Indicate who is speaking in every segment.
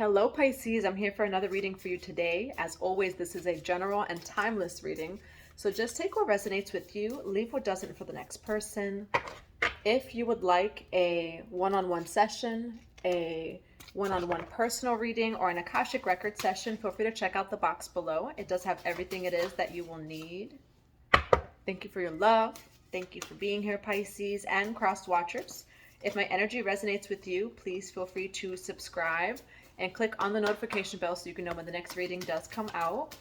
Speaker 1: Hello Pisces, I'm here for another reading for you today. As always, this is a general and timeless reading. So just take what resonates with you, leave what doesn't for the next person. If you would like a one-on-one session, a one-on-one personal reading, or an Akashic record session, feel free to check out the box below. It does have everything it is that you will need. Thank you for your love. Thank you for being here, Pisces and cross watchers. If my energy resonates with you, please feel free to subscribe and click on the notification bell so you can know when the next reading does come out.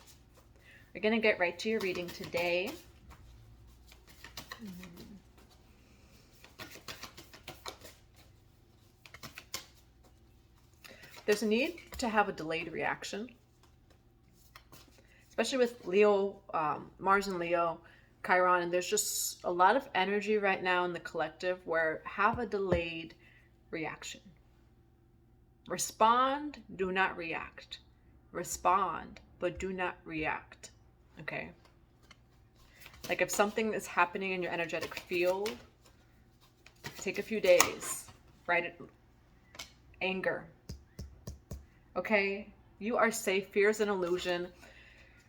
Speaker 1: We're going to get right to your reading today. There's a need to have a delayed reaction, especially with Leo, Mars and Leo, Chiron, and there's just a lot of energy right now in the collective where have a delayed reaction. Respond, do not react. Respond, but do not react. Okay? Like if something is happening in your energetic field, take a few days. Write it. Anger. Okay? You are safe. Fear is an illusion.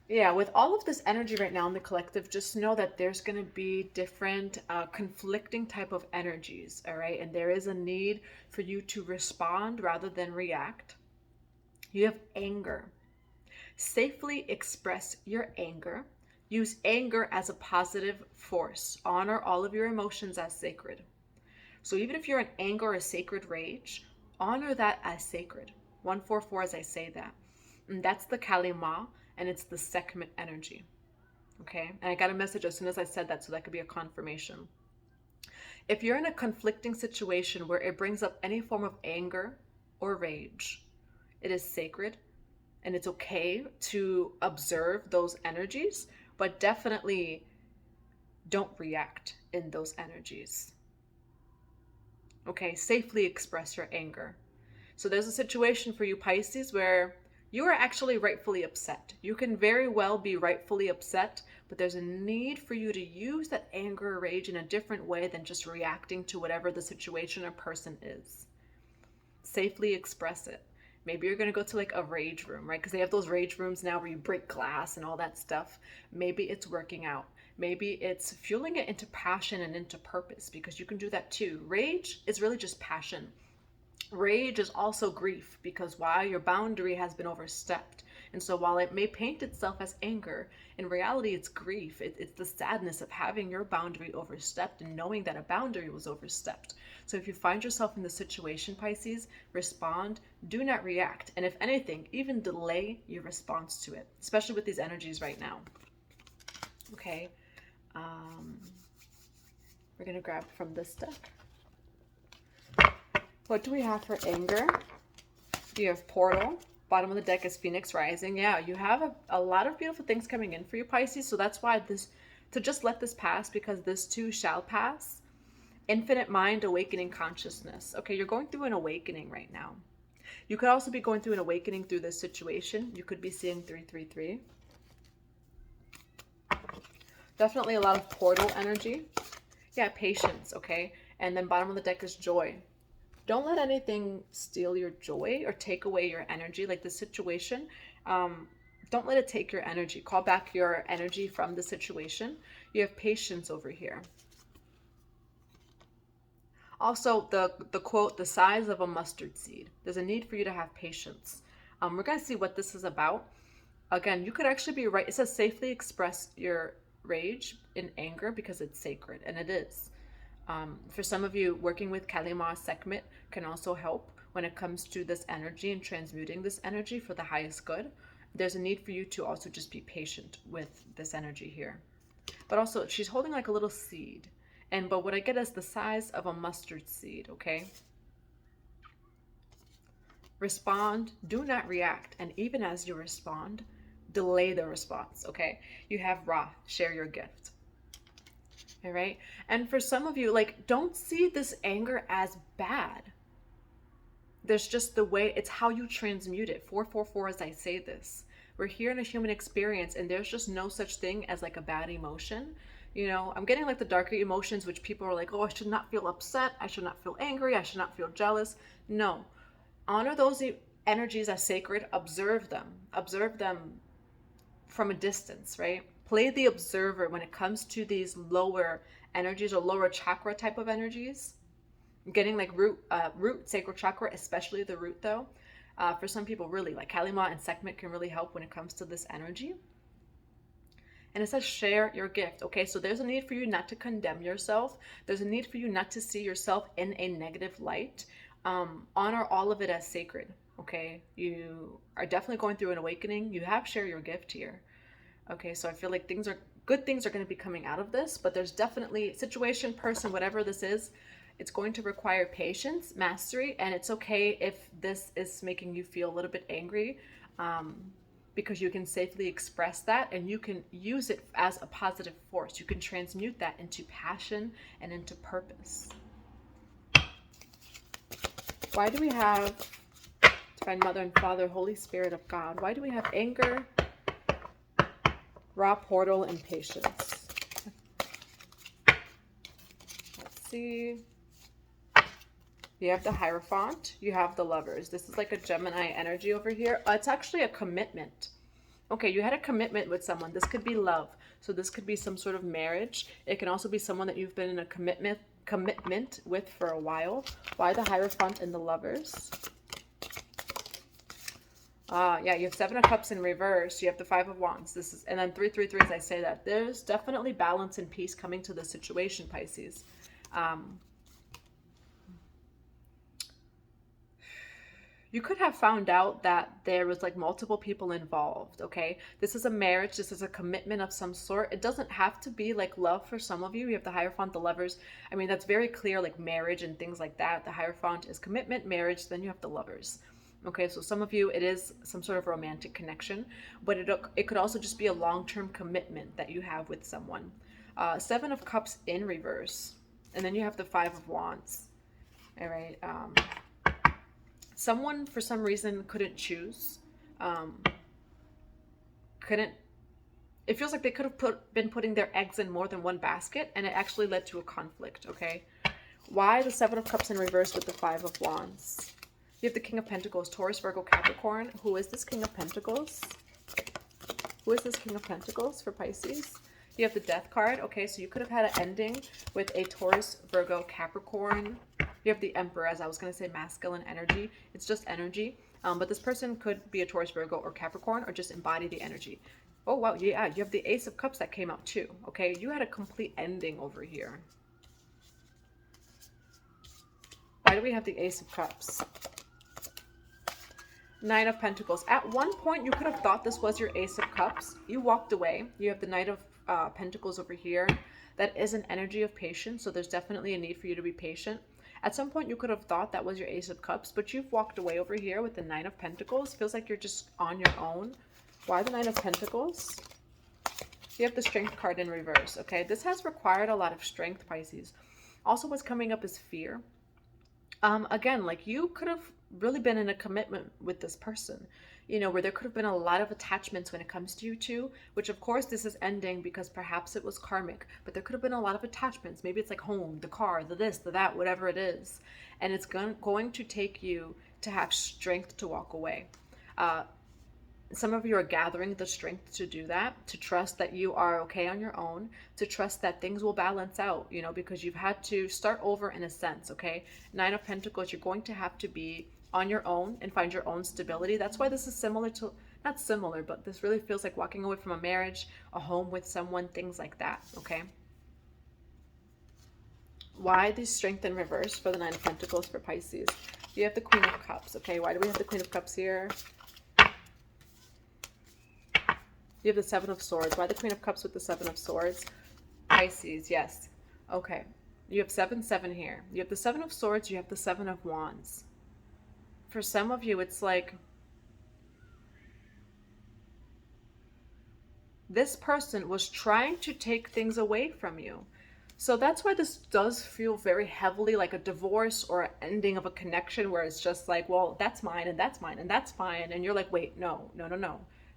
Speaker 1: Yeah, with all of this energy right now in the collective, just know that there's going to be different conflicting type of energies, all right? And there is a need for you to respond rather than react. You have anger. Safely express your anger. Use anger as a positive force. Honor all of your emotions as sacred. So even if you're in anger or sacred rage, honor that as sacred. 144 as I say that. And that's the Kalima. And it's the Sekhmet energy, okay? And I got a message as soon as I said that, so that could be a confirmation. If you're in a conflicting situation where it brings up any form of anger or rage, it is sacred, and it's okay to observe those energies, but definitely don't react in those energies, okay? Safely express your anger. So there's a situation for you, Pisces, where you are actually rightfully upset. You can very well be rightfully upset, but there's a need for you to use that anger or rage in a different way than just reacting to whatever the situation or person is. Safely express it. Maybe you're going to go to like a rage room, right? Because they have those rage rooms now where you break glass and all that stuff. Maybe it's working out. Maybe it's fueling it into passion and into purpose, because you can do that too. Rage is really just passion. Rage is also grief, because while your boundary has been overstepped, and so while it may paint itself as anger, in reality it's grief. It's the sadness of having your boundary overstepped and knowing that a boundary was overstepped. So if you find yourself in this situation, Pisces, respond, do not react, and if anything, even delay your response to it, especially with these energies right now. Okay, we're gonna grab from this deck. What do we have for anger? You have Portal. Bottom of the deck is Phoenix Rising. Yeah, you have a lot of beautiful things coming in for you, Pisces. So that's why to just let this pass, because this too shall pass. Infinite Mind, Awakening Consciousness. Okay, you're going through an awakening right now. You could also be going through an awakening through this situation. You could be seeing 333. Definitely a lot of portal energy. Yeah, patience, okay? And then bottom of the deck is Joy. Don't let anything steal your joy or take away your energy, like the situation. Don't let it take your energy. Call back your energy from the situation. You have patience over here. Also, the quote, the size of a mustard seed. There's a need for you to have patience. We're going to see what this is about. Again, you could actually be right. It says safely express your rage in anger because it's sacred, and it is. For some of you, working with Kalima Sekhmet can also help when it comes to this energy and transmuting this energy for the highest good. There's a need for you to also just be patient with this energy here. But also, she's holding like a little seed. But what I get is the size of a mustard seed, okay? Respond, do not react. And even as you respond, delay the response, okay? You have Ra, share your gift. All right. And for some of you, like, don't see this anger as bad. There's just the way, it's how you transmute it. 444 as I say this. We're here in a human experience, and there's just no such thing as like a bad emotion. You know, I'm getting like the darker emotions, which people are like, oh, I should not feel upset. I should not feel angry. I should not feel jealous. No. Honor those energies as sacred, observe them. Observe them from a distance, right? Play the observer when it comes to these lower energies or lower chakra type of energies. Getting like root, sacral chakra, especially the root though. For some people, really, like Kalima and Sekhmet can really help when it comes to this energy. And it says share your gift. Okay, so there's a need for you not to condemn yourself. There's a need for you not to see yourself in a negative light. Honor all of it as sacred. Okay, you are definitely going through an awakening. You have share your gift here. Okay, so I feel like good things are going to be coming out of this, but there's definitely situation, person, whatever this is, it's going to require patience, mastery, and it's okay if this is making you feel a little bit angry, because you can safely express that and you can use it as a positive force. You can transmute that into passion and into purpose. Why do we have Divine Mother and Father, Holy Spirit of God? Why do we have anger, raw portal, and patience? Let's see. You have the Hierophant, you have the Lovers. This is like a Gemini energy over here. It's actually a commitment. Okay, you had a commitment with someone. This could be love. So this could be some sort of marriage. It can also be someone that you've been in a commitment with for a while. Why the Hierophant and the Lovers? Yeah, you have 7 of Cups in reverse. You have the 5 of Wands. This is, and then 3, 3, 3 as I say that. There's definitely balance and peace coming to the situation, Pisces. You could have found out that there was like multiple people involved, okay? This is a marriage. This is a commitment of some sort. It doesn't have to be like love for some of you. You have the Hierophant, the Lovers. I mean, that's very clear, like marriage and things like that. The Hierophant is commitment, marriage. Then you have the Lovers. Okay, so some of you, it is some sort of romantic connection, but it could also just be a long-term commitment that you have with someone. 7 of Cups in reverse. And then you have the 5 of Wands. All right. Someone, for some reason, couldn't choose. It feels like they could have been putting their eggs in more than one basket, and it actually led to a conflict, okay? Why the 7 of Cups in reverse with the 5 of Wands? You have the King of Pentacles, Taurus, Virgo, Capricorn. Who is this King of Pentacles? Who is this King of Pentacles for Pisces? You have the Death card. Okay, so you could have had an ending with a Taurus, Virgo, Capricorn. You have the Emperor, as I was going to say, masculine energy. It's just energy. But this person could be a Taurus, Virgo, or Capricorn, or just embody the energy. Oh, wow. Yeah, you have the Ace of Cups that came out too. Okay, you had a complete ending over here. Why do we have the Ace of Cups? 9 of Pentacles. At one point, you could have thought this was your Ace of Cups. You walked away. You have the Knight of Pentacles over here. That is an energy of patience, so there's definitely a need for you to be patient. At some point, you could have thought that was your Ace of Cups, but you've walked away over here with the 9 of Pentacles. Feels like you're just on your own. Why the 9 of Pentacles? You have the Strength card in reverse, okay? This has required a lot of strength, Pisces. Also, what's coming up is fear. Again, like you could have really been in a commitment with this person, you know, where there could have been a lot of attachments when it comes to you two, which of course this is ending because perhaps it was karmic, but there could have been a lot of attachments. Maybe it's like home, the car, the this, the that, whatever it is. And it's going to take you to have strength to walk away. Some of you are gathering the strength to do that, to trust that you are okay on your own, to trust that things will balance out, you know, because you've had to start over in a sense, okay? 9 of Pentacles, you're going to have to be on your own and find your own stability. That's why this is similar to, not similar, but this really feels like walking away from a marriage, a home with someone, things like that, okay? Why the Strength in reverse for the 9 of Pentacles for Pisces? You have the Queen of Cups, okay? Why do we have the Queen of Cups here? You have the 7 of Swords. Why the Queen of Cups with the 7 of Swords? Pisces, yes. Okay. You have 7, 7 here. You have the 7 of Swords. You have the 7 of Wands. For some of you, it's like this person was trying to take things away from you. So that's why this does feel very heavily like a divorce or an ending of a connection where it's just like, well, that's mine and that's mine and that's fine. And you're like, wait, no.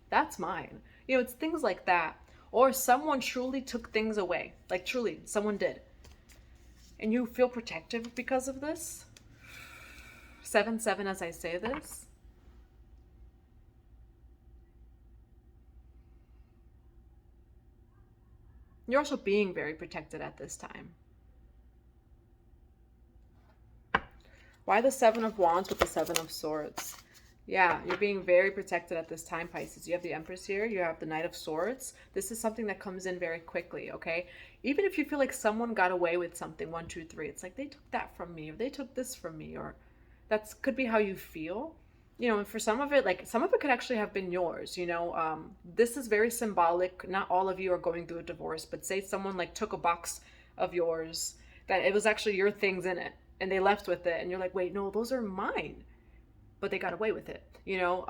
Speaker 1: That's mine. You know, it's things like that. Or someone truly took things away. Like truly, someone did. And you feel protective because of this. 7, 7 as I say this. You're also being very protected at this time. Why the Seven of Wands with the Seven of Swords? Yeah, you're being very protected at this time, Pisces. You have the Empress here. You have the Knight of Swords. This is something that comes in very quickly, okay? Even if you feel like someone got away with something, 1, 2, 3, it's like they took that from me, or they took this from me, or that's could be how you feel. You know, and for some of it, like some of it could actually have been yours, you know. This is very symbolic. Not all of you are going through a divorce, but say someone like took a box of yours that it was actually your things in it, and they left with it, and you're like, wait, no, those are mine, but they got away with it, you know.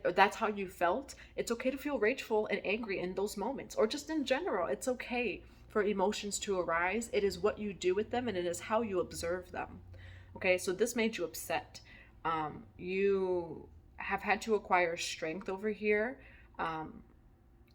Speaker 1: That's how you felt. It's okay to feel rageful and angry in those moments, or just in general. It's okay for emotions to arise. It is what you do with them, and it is how you observe them. Okay, so this made you upset. You have had to acquire strength over here,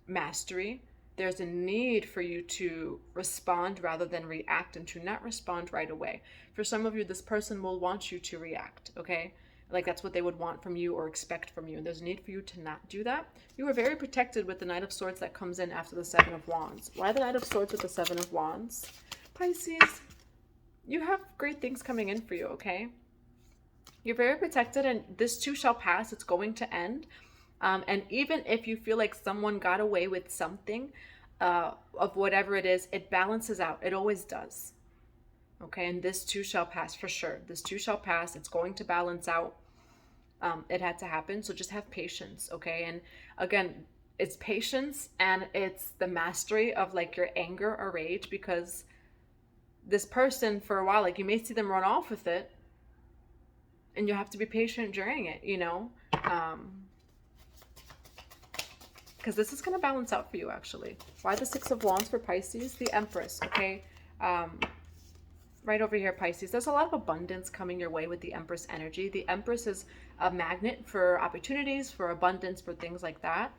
Speaker 1: mastery. There's a need for you to respond rather than react, and to not respond right away. For some of you, this person will want you to react, okay? Like that's what they would want from you or expect from you. And there's a need for you to not do that. You are very protected with the Knight of Swords that comes in after the Seven of Wands. Why the Knight of Swords with the Seven of Wands? Pisces, you have great things coming in for you, okay? You're very protected, and this too shall pass. It's going to end. And even if you feel like someone got away with something of whatever it is, it balances out. It always does. Okay, and this too shall pass for sure. This too shall pass. It's going to balance out. It had to happen. So just have patience, okay? And again, it's patience, and it's the mastery of like your anger or rage, because this person for a while, like you may see them run off with it, and you have to be patient during it, you know? Because this is going to balance out for you, actually. Why the Six of Wands for Pisces? The Empress, okay? Right over here, Pisces. There's a lot of abundance coming your way with the Empress energy. The Empress is a magnet for opportunities, for abundance, for things like that.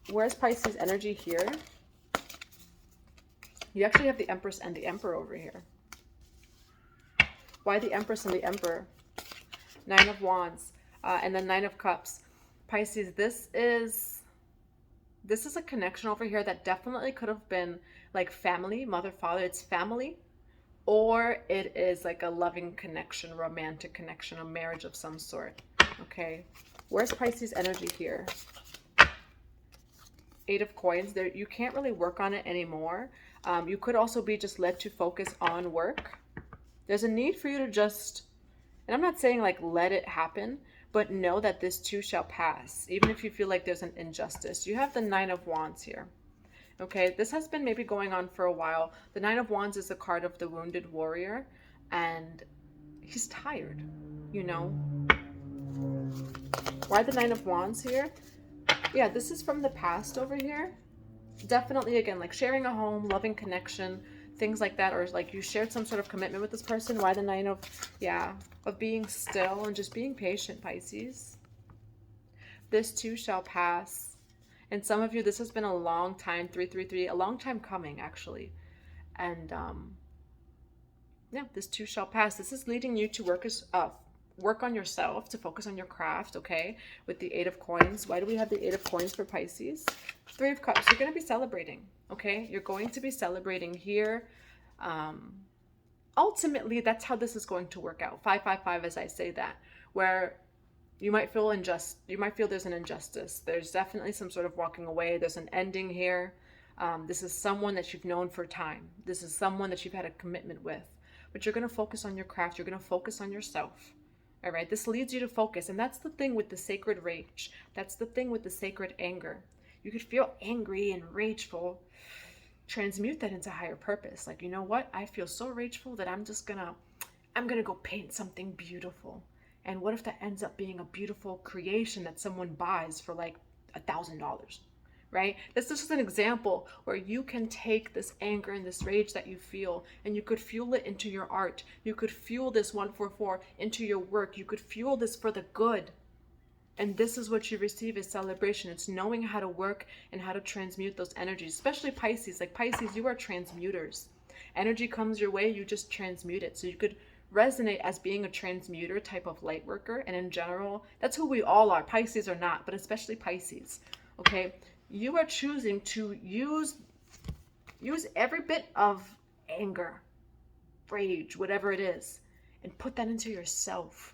Speaker 1: Where's Pisces energy here? You actually have the Empress and the Emperor over here. Why the Empress and the Emperor? Nine of Wands and then Nine of Cups. Pisces, this is a connection over here that definitely could have been like family, mother, father. It's family, or it is like a loving connection, romantic connection, a marriage of some sort. Okay, where's Pisces energy here? Eight of Coins. There, you can't really work on it anymore. You could also be just led to focus on work. There's a need for you to just, and I'm not saying like let it happen, but know that this too shall pass, even if you feel like there's an injustice. You have the Nine of Wands here. Okay, this has been maybe going on for a while. The Nine of Wands is a card of the wounded warrior, and he's tired, you know. Why the Nine of Wands here? Yeah, this is from the past over here. Definitely, again, like sharing a home, loving connection, things like that, or like you shared some sort of commitment with this person. Why the Nine of, yeah, of being still and just being patient, Pisces. This too shall pass. And some of you, this has been a long time, 333, a long time coming, actually. And yeah, this too shall pass. This is leading you to work on yourself, to focus on your craft, okay? With the Eight of Coins. Why do we have the Eight of Coins for Pisces? Three of Cups. You're going to be celebrating, okay? You're going to be celebrating here. Ultimately, that's how this is going to work out. 555, as I say that, where you might feel you might feel there's an injustice. There's definitely some sort of walking away. There's an ending here. This is someone that you've known for time. This is someone that you've had a commitment with. But you're going to focus on your craft. You're going to focus on yourself. All right, this leads you to focus. And that's the thing with the sacred rage. That's the thing with the sacred anger. You could feel angry and rageful. Transmute that into higher purpose. Like, you know what? I feel so rageful that I'm gonna go paint something beautiful. And what if that ends up being a beautiful creation that someone buys for like $1,000, right? This is just an example where you can take this anger and this rage that you feel, and you could fuel it into your art. You could fuel this 144 into your work. You could fuel this for the good. And this is what you receive as celebration. It's knowing how to work and how to transmute those energies, especially Pisces. Like Pisces, you are transmuters. Energy comes your way, you just transmute it. So you could resonate as being a transmuter type of light worker. And in general, that's who we all are. Pisces or not, but especially Pisces. Okay, you are choosing to use Use every bit of anger, rage, whatever it is, and put that into yourself.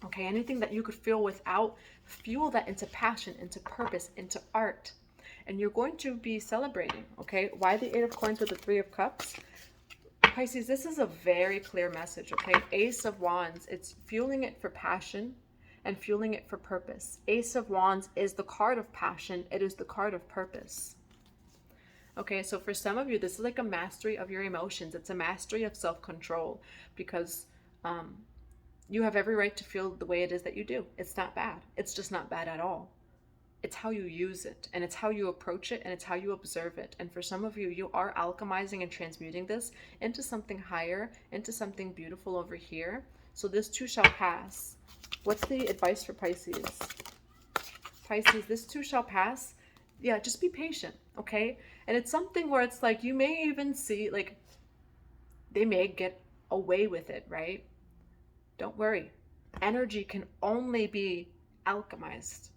Speaker 1: Okay, anything that you could feel without, fuel that into passion, into purpose, into art. And you're going to be celebrating, okay? Why the 8 of Coins with the 3 of Cups? Pisces, this is a very clear message, okay? Ace of Wands, it's fueling it for passion and fueling it for purpose. Ace of Wands is the card of passion. It is the card of purpose. Okay, so for some of you, this is like a mastery of your emotions. It's a mastery of self-control, because you have every right to feel the way it is that you do. It's not bad. It's just not bad at all. It's how you use it, and it's how you approach it, and it's how you observe it. And for some of you, you are alchemizing and transmuting this into something higher, into something beautiful over here. So this too shall pass. What's the advice for Pisces? Pisces, this too shall pass. Yeah, just be patient, okay? And it's something where it's like, you may even see, like, they may get away with it, right? Don't worry. Energy can only be alchemized.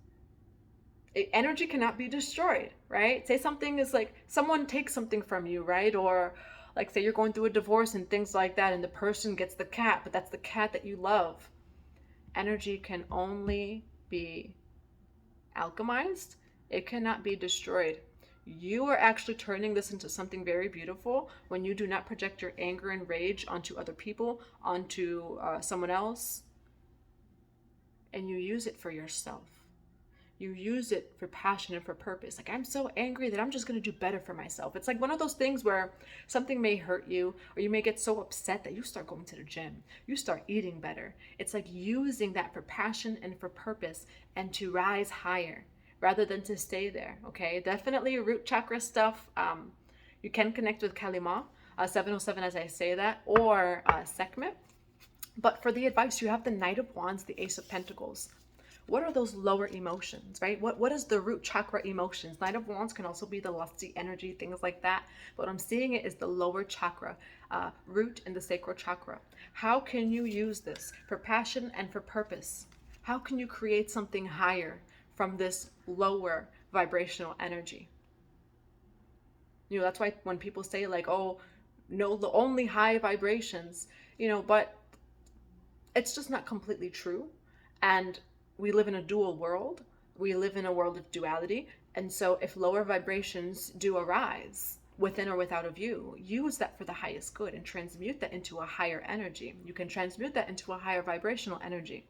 Speaker 1: Energy cannot be destroyed, right? Say something is like, someone takes something from you, right? Or like, say you're going through a divorce and things like that, and the person gets the cat, but that's the cat that you love. Energy can only be alchemized. It cannot be destroyed. You are actually turning this into something very beautiful when you do not project your anger and rage onto other people, onto someone else, and you use it for yourself. You use it for passion and for purpose. Like, I'm so angry that I'm just going to do better for myself. It's like one of those things where something may hurt you, or you may get so upset that you start going to the gym. You start eating better. It's like using that for passion and for purpose and to rise higher rather than to stay there, okay? Definitely root chakra stuff. You can connect with Kalima, 707 as I say that, or Sekhmet. But for the advice, you have the Knight of Wands, the Ace of Pentacles. What are those lower emotions, right? What is the root chakra emotions? Knight of Wands can also be the lusty energy, things like that. But what I'm seeing it is the lower chakra, root in the sacral chakra. How can you use this for passion and for purpose? How can you create something higher from this lower vibrational energy? You know, that's why when people say like, oh, no, the only high vibrations, you know, but it's just not completely true. And we live in a dual world. We live in a world of duality. And so if lower vibrations do arise within or without of you, use that for the highest good and transmute that into a higher energy. You can transmute that into a higher vibrational energy.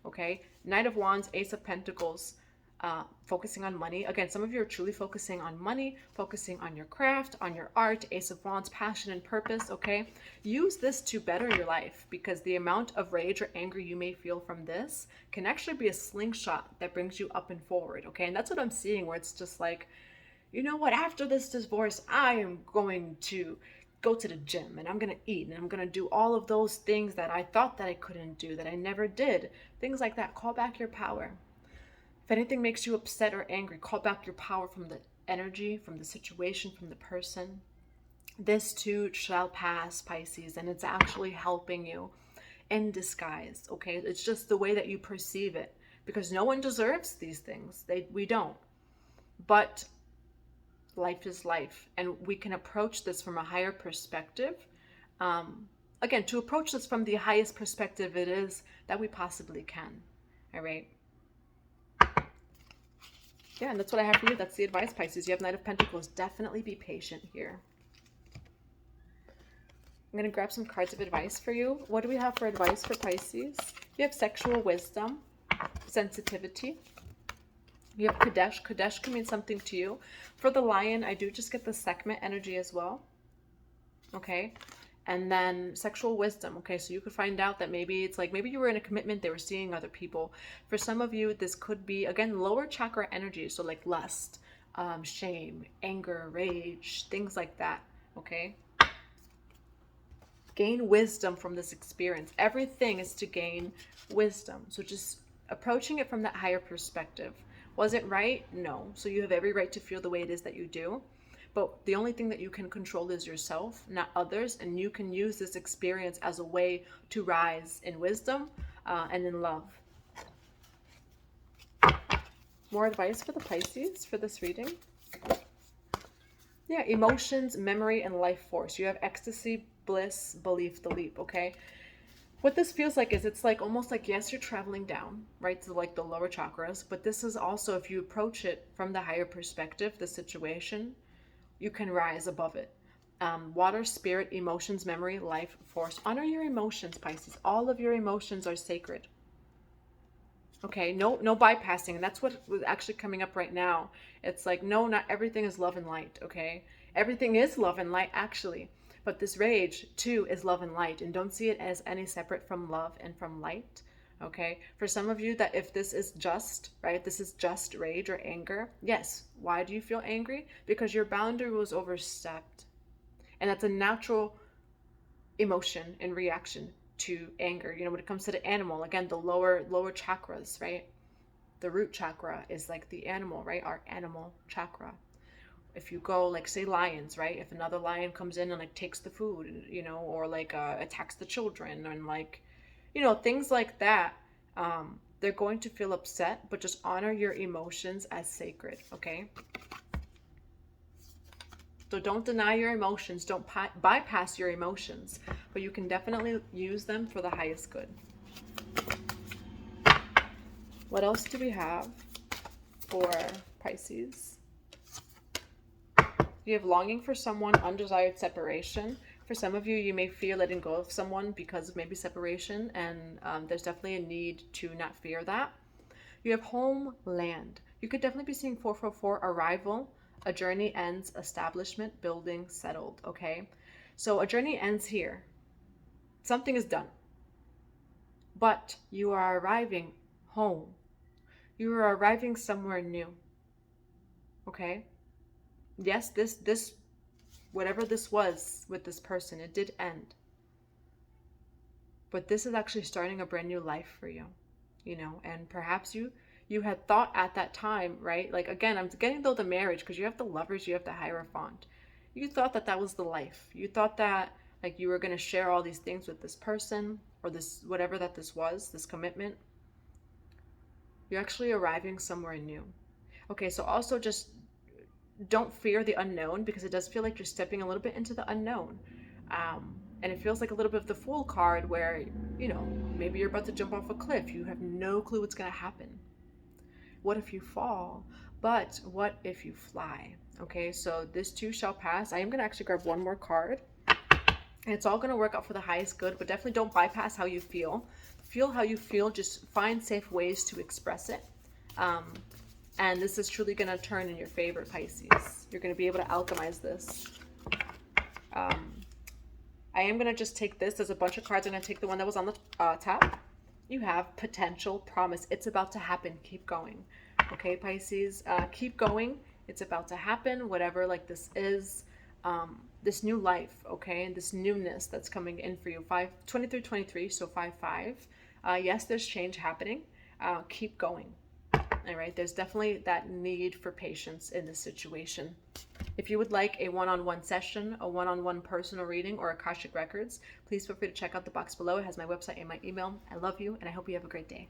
Speaker 1: Okay? Knight of Wands, Ace of Pentacles, focusing on money. Again, some of you are truly focusing on money, focusing on your craft, on your art. Ace of Wands, passion and purpose, okay? Use this to better your life, because the amount of rage or anger you may feel from this can actually be a slingshot that brings you up and forward, okay? And that's what I'm seeing, where it's just like, you know what, after this divorce, I am going to go to the gym, and I'm going to eat, and I'm going to do all of those things that I thought that I couldn't do, that I never did. Things like that. Call back your power. If anything makes you upset or angry, call back your power from the energy, from the situation, from the person. This too shall pass, Pisces, and it's actually helping you in disguise, okay? It's just the way that you perceive it, because no one deserves these things. We don't. But life is life, and we can approach this from a higher perspective. Again, to approach this from the highest perspective it is that we possibly can, all right? Yeah, and that's what I have for you. That's the advice, Pisces. You have Knight of Pentacles. Definitely be patient here. I'm going to grab some cards of advice for you. What do we have for advice for Pisces? You have sexual wisdom, sensitivity. You have Kadesh. Kadesh can mean something to you. For the Lion, I do just get the Sekhmet energy as well. Okay. And then sexual wisdom. Okay, so you could find out that maybe it's like, maybe you were in a commitment, they were seeing other people. For some of you, this could be, again, lower chakra energy. So like lust, shame, anger, rage, things like that. Okay. Gain wisdom from this experience. Everything is to gain wisdom. So just approaching it from that higher perspective. Was it right? No. So you have every right to feel the way it is that you do. But the only thing that you can control is yourself, not others. And you can use this experience as a way to rise in wisdom and in love. More advice for the Pisces for this reading. Yeah, emotions, memory, and life force. You have ecstasy, bliss, belief, the leap, okay? What this feels like is it's like almost like, yes, you're traveling down, right, to like the lower chakras, but this is also, if you approach it from the higher perspective, the situation, you can rise above it. Water, spirit, emotions, memory, life force. Honor your emotions, Pisces. All of your emotions are sacred. Okay, no bypassing. And that's what was actually coming up right now. It's like, no, not everything is love and light, okay? Everything is love and light, actually. But this rage, too, is love and light. And don't see it as any separate from love and from light, okay? For some of you, that if this is just, right, this is just rage or anger, yes. Why do you feel angry? Because your boundary was overstepped. And that's a natural emotion and reaction to anger. When it comes to the animal, again, the lower chakras, right? The root chakra is like the animal, right? Our animal chakra. If you go, like, say lions, right? If another lion comes in and like takes the food, or like attacks the children, and like, things like that, they're going to feel upset, but just honor your emotions as sacred, okay? So don't deny your emotions, don't bypass your emotions, but you can definitely use them for the highest good. What else do we have for Pisces? You have longing for someone, undesired separation. For some of you, you may fear letting go of someone because of maybe separation, and there's definitely a need to not fear that. You have homeland. You could definitely be seeing 444, arrival. A journey ends, establishment, building, settled, okay? So a journey ends here. Something is done. But you are arriving home. You are arriving somewhere new, okay? Yes, this whatever this was with this person, it did end. But this is actually starting a brand new life for you, and perhaps you had thought at that time, right? Like, again, I'm getting though the marriage, because you have the Lovers, you have the Hierophant. You thought that that was the life. You thought that like you were going to share all these things with this person, or this, whatever that this was, this commitment. You're actually arriving somewhere new. Okay, so also just don't fear the unknown, because it does feel like you're stepping a little bit into the unknown. And it feels like a little bit of the Fool card, where, maybe you're about to jump off a cliff. You have no clue what's going to happen. What if you fall? But what if you fly? Okay, so this too shall pass. I am going to actually grab one more card. And it's all going to work out for the highest good, but definitely don't bypass how you feel. Feel how you feel. Just find safe ways to express it. And this is truly going to turn in your favor, Pisces. You're going to be able to alchemize this. I am going to just take this. There's a bunch of cards. I'm going to take the one that was on the top. You have potential, promise. It's about to happen. Keep going. Okay, Pisces, keep going. It's about to happen. Whatever like this is, this new life, okay, and this newness that's coming in for you. 23, so 5-5. Yes, there's change happening. Keep going. All right, there's definitely that need for patience in this situation. If you would like a one-on-one session, a one-on-one personal reading, or Akashic Records, please feel free to check out the box below. It has my website and my email. I love you, and I hope you have a great day.